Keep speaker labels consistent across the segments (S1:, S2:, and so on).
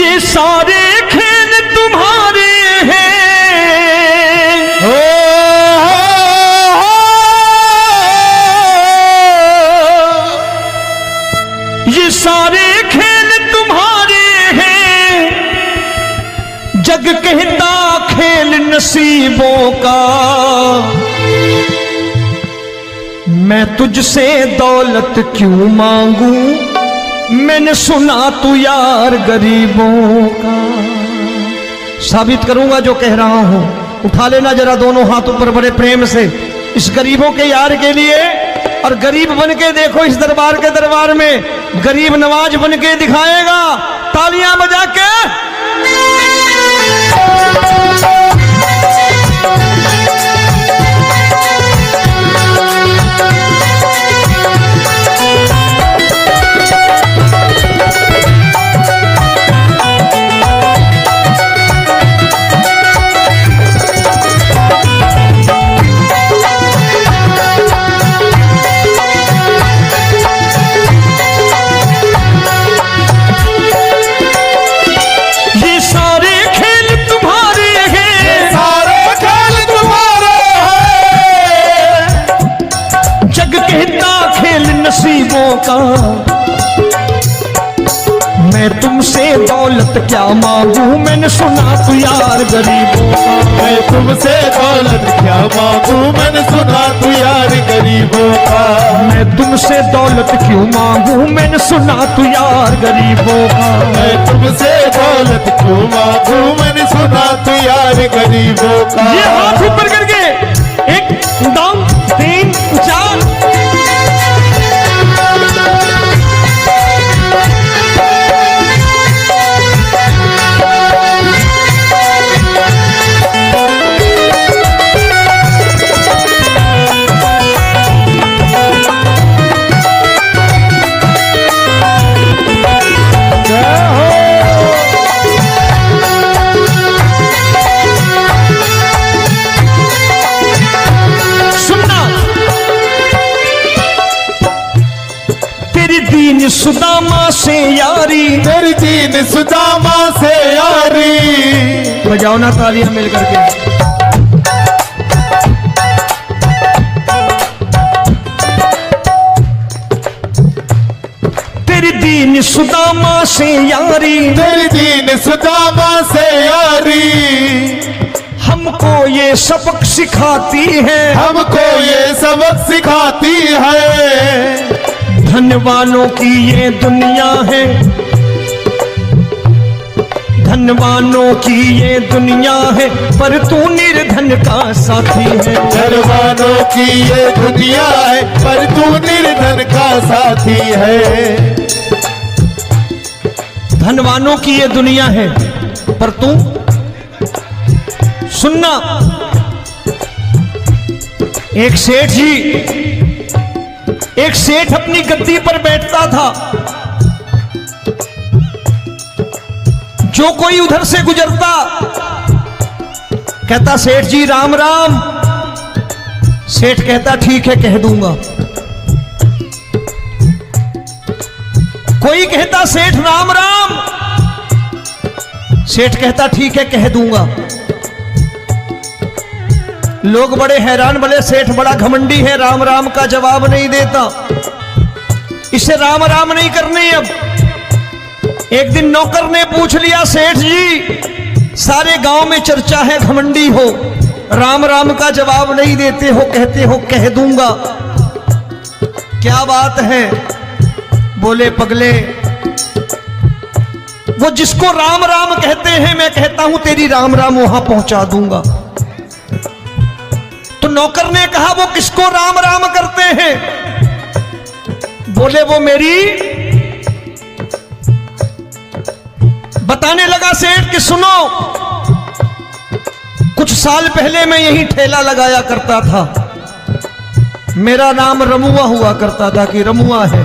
S1: ये सारे खेल तुम्हारे हैं, ये सारे खेल तुम्हारे हैं, जग कहता खेल नसीबों का। मैं तुझसे दौलत क्यों मांगू, मैंने सुना तू यार गरीबों का। साबित करूंगा जो कह रहा हूं। उठा लेना जरा दोनों हाथ ऊपर बड़े प्रेम से इस गरीबों के यार के लिए, और गरीब बन के देखो इस दरबार के दरबार में गरीब नवाज बन के दिखाएगा, तालियां बजा के। नसीबों का मैं तुमसे दौलत क्या मांगू, मैंने सुना तू यार गरीबों का।
S2: मैं तुमसे दौलत क्या मांगू, मैंने सुना तू यार गरीबों का।
S1: मैं तुमसे दौलत क्यों मांगू, मैंने सुना तू यार गरीबों का।
S2: मैं तुमसे दौलत क्यों मांगू, मैंने सुना तू यार गरीबों का।
S1: ये हाथ ऊपर करके 1 2 3 4 सुदामा से यारी,
S2: तेरी दीन सुदामा से यारी।
S1: बजाओ ना तालियां मिल करके। तेरी दीन सुदामा से यारी,
S2: तेरी दीन सुदामा से यारी।
S1: हमको ये सबक सिखाती है,
S2: हमको ये सबक सिखाती है।
S1: धनवानों की ये दुनिया है, धनवानों की ये दुनिया है, पर तू निर्धन का साथी है।
S2: धनवानों की ये दुनिया है, पर तू निर्धन का साथी है।
S1: धनवानों की ये दुनिया है, पर तू सुनना। एक सेठ अपनी गद्दी पर बैठता था। जो कोई उधर से गुजरता कहता सेठ जी राम राम। सेठ कहता ठीक है कह दूंगा। कोई कहता सेठ राम राम। सेठ कहता ठीक है कह दूंगा। लोग बड़े हैरान, बोले सेठ बड़ा घमंडी है, राम राम का जवाब नहीं देता, इसे राम राम नहीं करने। अब एक दिन नौकर ने पूछ लिया सेठ जी सारे गांव में चर्चा है घमंडी हो, राम राम का जवाब नहीं देते हो, कहते हो कह दूंगा, क्या बात है? बोले पगले वो जिसको राम राम कहते हैं मैं कहता हूं तेरी राम राम वहां पहुंचा दूंगा। तो नौकर ने कहा वो किसको राम राम करते हैं? बोले वो मेरी। बताने लगा सेठ कि सुनो, कुछ साल पहले मैं यही ठेला लगाया करता था, मेरा नाम रमुआ हुआ करता था कि रमुआ है।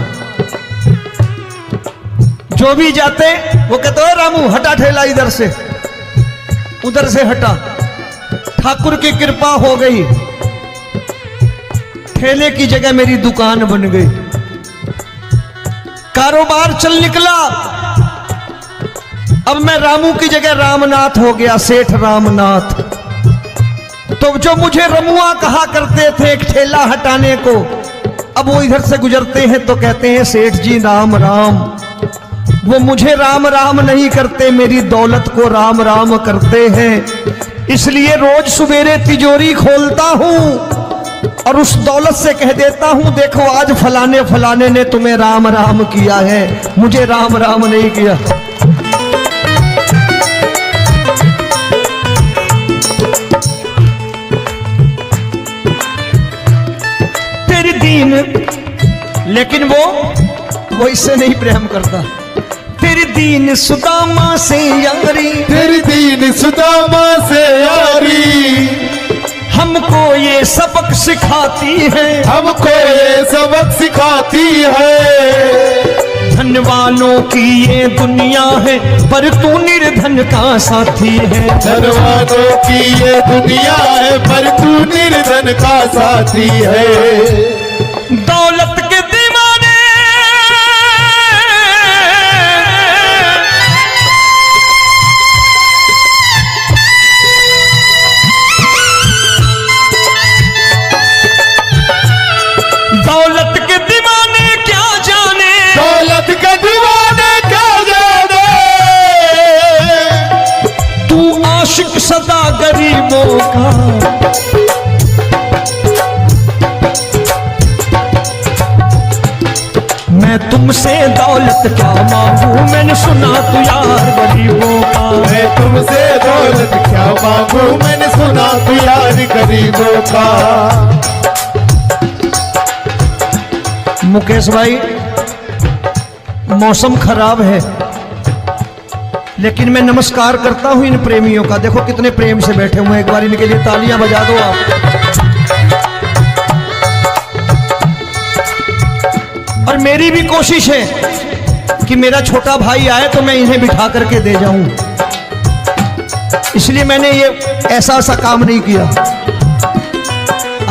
S1: जो भी जाते वो कहते हो रामू हटा ठेला इधर से, उधर से हटा। ठाकुर की कृपा हो गई, ठेले की जगह मेरी दुकान बन गई, कारोबार चल निकला। अब मैं रामू की जगह रामनाथ हो गया, सेठ रामनाथ। तो जो मुझे रमुआ कहा करते थे एक ठेला हटाने को, अब वो इधर से गुजरते हैं तो कहते हैं सेठ जी राम राम। वो मुझे राम राम नहीं करते, मेरी दौलत को राम राम करते हैं। इसलिए रोज सवेरे तिजोरी खोलता हूं और उस दौलत से कह देता हूं देखो आज फलाने फलाने ने तुम्हें राम राम किया है, मुझे राम राम नहीं किया। तेरी दीन, लेकिन वो इससे नहीं प्रेम करता। तेरी दीन सुदामा से यारी,
S2: तेरी दीन सुदामा से यारी,
S1: हमको ये सबक सिखाती है,
S2: हमको ये सबक सिखाती है।
S1: धन वालों की ये दुनिया है पर तू निर्धन का साथी है।
S2: धन वालों की ये दुनिया है पर तू निर्धन का साथी है।
S1: दौलत के दीवाने दौलत के दीवाने क्या जाने,
S2: दौलत के दीवाने क्या जाने,
S1: तू आशिक सदा गरीबों का। मैं तुमसे दौलत क्या मांगू, मैंने सुना तू यार गरीबों का।
S2: मैं तुमसे दौलत क्या मांगू, मैंने सुना तू यार गरीबों का।
S1: मुकेश भाई मौसम खराब है, लेकिन मैं नमस्कार करता हूं इन प्रेमियों का। देखो कितने प्रेम से बैठे हुए हैं, एक बार इनके लिए तालियां बजा दो आप। और मेरी भी कोशिश है कि मेरा छोटा भाई आए तो मैं इन्हें बिठा करके दे जाऊं, इसलिए मैंने ये ऐसा काम नहीं किया।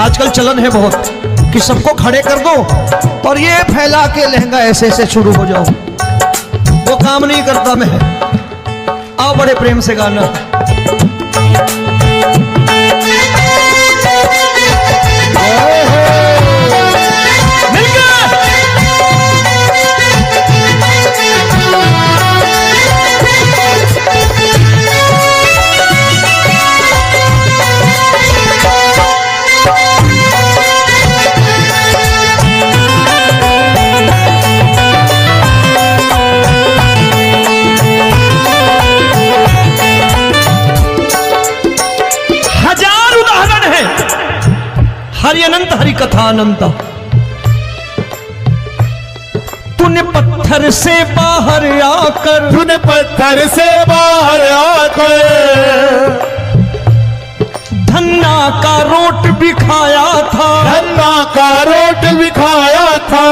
S1: आजकल चलन है बहुत कि सबको खड़े कर दो और ये फैला के लहंगा ऐसे ऐसे शुरू हो जाओ, वो काम नहीं करता मैं। आओ बड़े प्रेम से गाना। हरि अनंत हरि कथा अनंत। तूने पत्थर से बाहर आकर,
S2: तूने पत्थर से बाहर आकर
S1: धन्ना का रोट भी खाया था,
S2: धन्ना का रोट भी खाया था।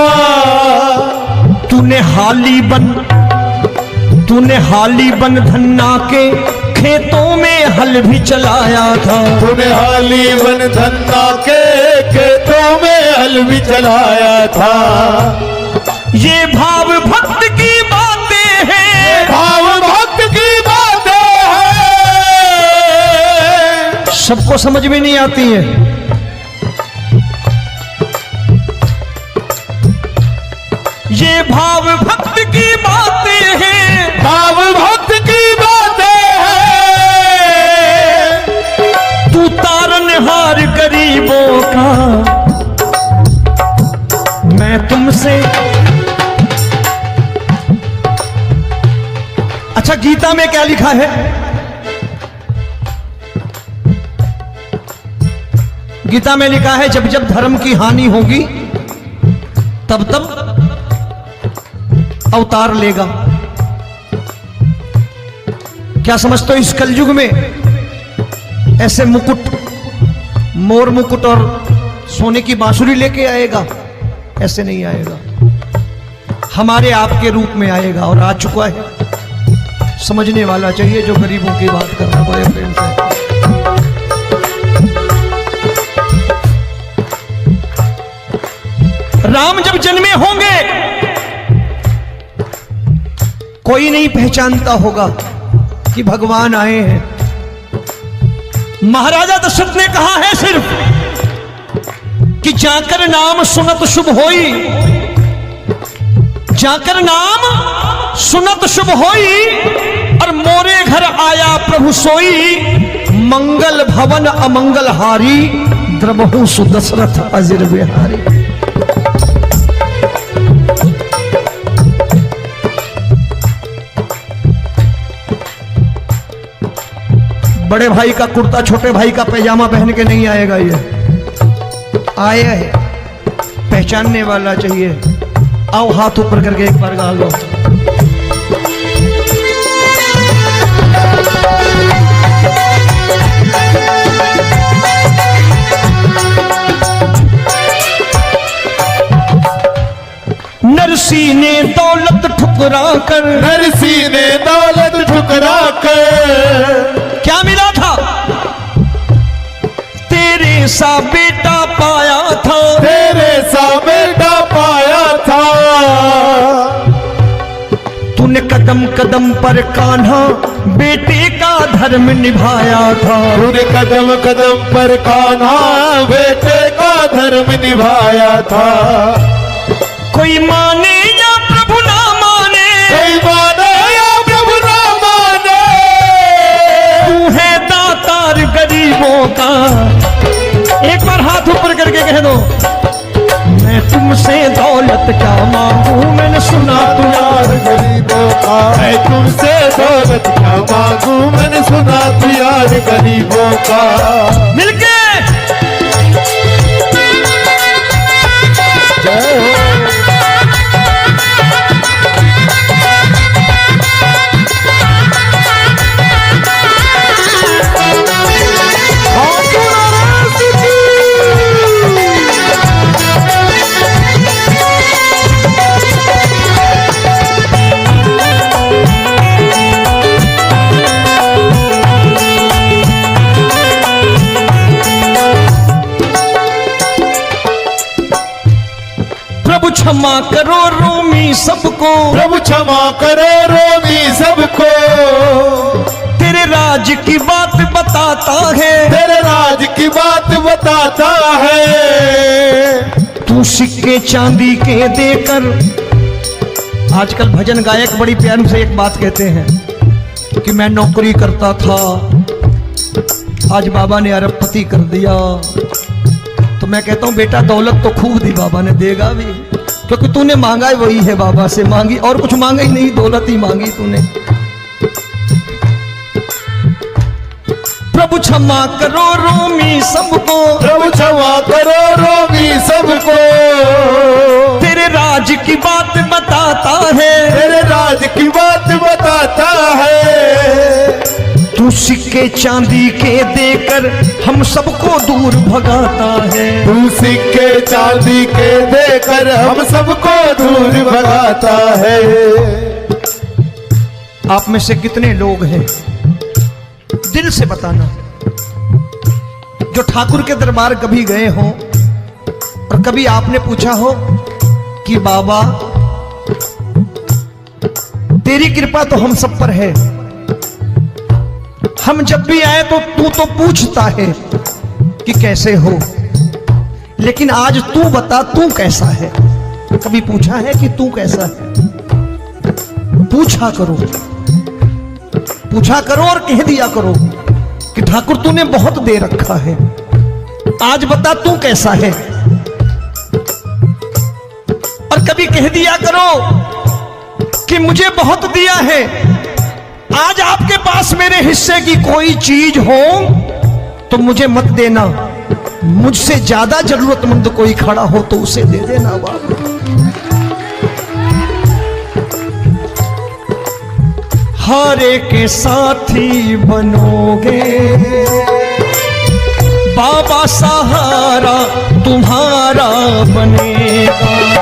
S1: तूने हाली बन धन्ना के खेतों में हल भी चलाया था।
S2: तूने हाली बन धन्ना के खेतों में हल भी चलाया था।
S1: ये भाव भक्त की बातें हैं,
S2: भाव भक्त की बातें हैं,
S1: सबको समझ में नहीं आती है। ये भाव भक्त की बातें हैं,
S2: भाव भक्त की बातें हैं।
S1: तू तारनहार गरीबों का, मैं तुमसे। अच्छा गीता में क्या लिखा है? गीता में लिखा है जब जब धर्म की हानि होगी तब तब अवतार लेगा। क्या समझते हो इस कलयुग में ऐसे मुकुट, मोर मुकुट और सोने की बांसुरी लेके आएगा? ऐसे नहीं आएगा, हमारे आपके रूप में आएगा और आ चुका है। समझने वाला चाहिए जो गरीबों की बात कर रहा बड़े प्रेम से। राम जब जन्मे होंगे कोई नहीं पहचानता होगा कि भगवान आए हैं। महाराजा दशरथ ने कहा है सिर्फ कि जाकर नाम सुनत शुभ होई, जाकर नाम सुनत शुभ होई, और मोरे घर आया प्रभु सोई, मंगल भवन अमंगल हारी, द्रबहु सुदशरथ अजिर बिहारी। बड़े भाई का कुर्ता छोटे भाई का पैजामा पहन के नहीं आएगा, ये आया है पहचानने वाला चाहिए। आओ हाथ ऊपर करके एक बार गा लो। नरसी ने दौलत ठुकरा कर,
S2: नरसी ने दौलत ठुकरा कर,
S1: क्या मिला था? तेरे सा बेटा पाया था,
S2: तेरे सा बेटा पाया था।
S1: तूने कदम कदम पर कान्हा बेटे का धर्म निभाया था,
S2: तूने कदम कदम पर कान्हा बेटे का धर्म निभाया था।
S1: कोई माने या प्रभु ना माने,
S2: कोई माने या प्रभु ना माने,
S1: तू है दातार गरीबों का। एक बार हाथ ऊपर करके कह दो, मैं तुमसे दौलत क्या मांगू, मैंने सुना तू यार
S2: गरीबों का। मैं तुमसे दौलत क्या मांगू, मैंने सुना तू यार गरीबों का।
S1: मिलके
S2: जय हो।
S1: प्रभु क्षमा करो रोमी सबको,
S2: प्रभु क्षमा करो रोमी सबको।
S1: तेरे राज की बात बताता है,
S2: तेरे राज की बात बताता है।
S1: तू सिक्के चांदी के देकर। आजकल भजन गायक बड़ी प्यार से एक बात कहते हैं कि मैं नौकरी करता था, आज बाबा ने अरबपति कर दिया। तो मैं कहता हूं बेटा दौलत तो खूब दी बाबा ने, देगा भी, क्योंकि तूने मांगा ही वही है, बाबा से मांगी और कुछ मांगा ही नहीं, दौलत ही मांगी तूने। प्रभु क्षमा करो रोमी सबको,
S2: प्रभु क्षमा करो रोमी सबको।
S1: तेरे राज की बात बताता है,
S2: तेरे राज की बात बताता है।
S1: तू सिक्के चांदी के देकर हम सबको दूर भगाता है,
S2: तू सिक्के चांदी के देकर हम सबको दूर भगाता है।
S1: आप में से कितने लोग हैं, दिल से बताना, जो ठाकुर के दरबार कभी गए हो और कभी आपने पूछा हो कि बाबा तेरी कृपा तो हम सब पर है, हम जब भी आए तो तू तो पूछता है कि कैसे हो, लेकिन आज तू बता तू कैसा है। कभी पूछा है कि तू कैसा है? पूछा करो, पूछा करो और कह दिया करो कि ठाकुर तूने बहुत दे रखा है, आज बता तू कैसा है। और कभी कह दिया करो कि मुझे बहुत दिया है, आज आपके पास मेरे हिस्से की कोई चीज हो तो मुझे मत देना, मुझसे ज्यादा जरूरतमंद कोई खड़ा हो तो उसे दे देना बाबा। हारे के साथी बनोगे बाबा, सहारा तुम्हारा बनेगा।